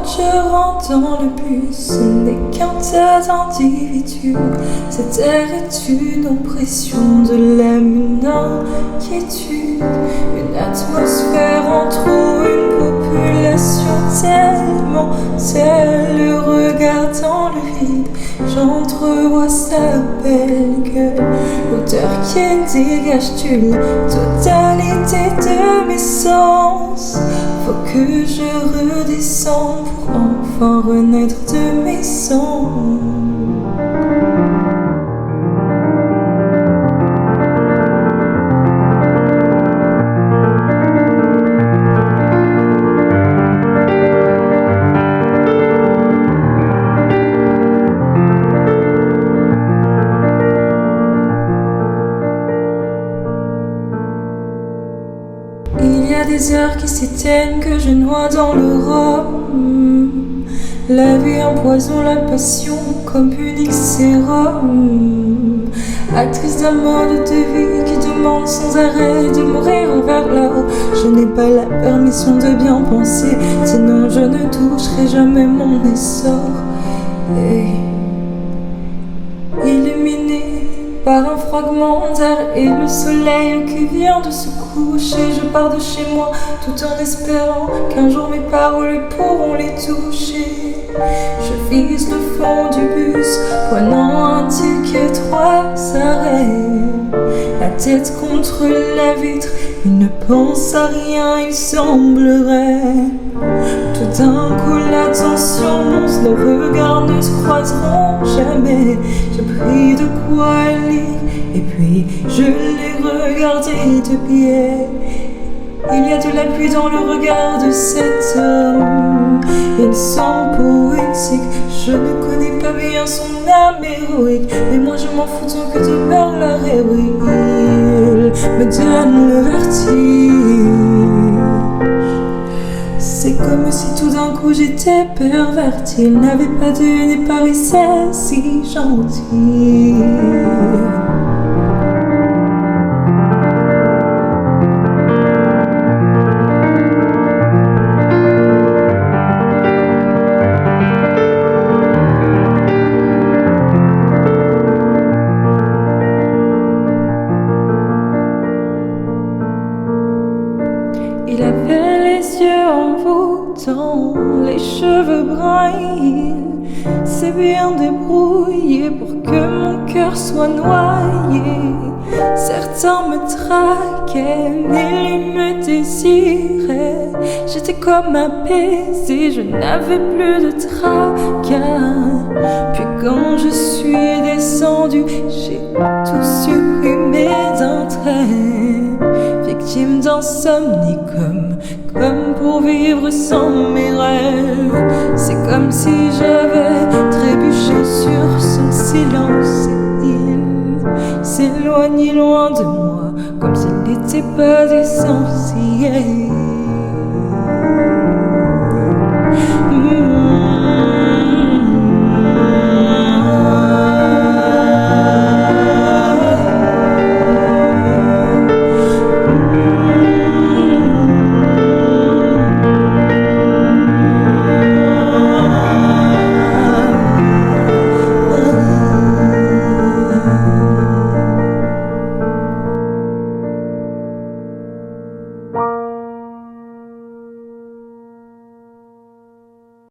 je rentre dans le bus, ce n'est qu'un tas d'individus. Cette terre est une oppression de l'âme, une inquiétude, une atmosphère en trop, une population tellement seule, le regard dans le vide. J'entrevois sa belle gueule, l'odeur qui dégage la totalité de mes sens. Faut que je redescende pour enfin renaître de mes cendres. Il y a des heures qui s'éteignent, que je noie dans le rhum. La vie empoisonne la passion comme unique sérum. Actrice d'un mode de vie qui demande sans arrêt de mourir vers là-haut. Je n'ai pas la permission de bien penser, sinon je ne toucherai jamais mon essor. Illuminé par un fragment d'air et le soleil qui vient de se coucher, je pars de chez moi tout en espérant qu'un jour mes paroles pourront les toucher. Je vise le fond du bus, prenant un ticket, 3 arrêts, la tête contre la vitre, il ne pense à rien, il semblerait. Tout d'un coup l'attention monte, nos regards ne se croiseront jamais. Je pris de quoi lire et puis je l'ai regardé de biais. Il y a de la pluie dans le regard de cet homme, il semble poétique. Je ne connais pas bien son âme héroïque, mais moi je m'en fous tant que de par la héroïne me donne le vertige. C'est comme si tout d'un coup j'étais perverti. Il n'avait pas de haine et paraissait si gentil. Il avait les yeux envoûtants, les cheveux bruns, il s'est bien débrouillé pour que mon cœur soit noyé. Certains me traquaient, mais lui me désiraient. J'étais comme apaisée, je n'avais plus de tracas. Puis quand je suis descendue, j'ai tout supprimé d'un trait. Victime d'insomnie, comme pour vivre sans mes rêves. C'est comme si j'avais trébuché sur son silence et il s'éloignait loin de moi, comme s'il n'était pas essentiel.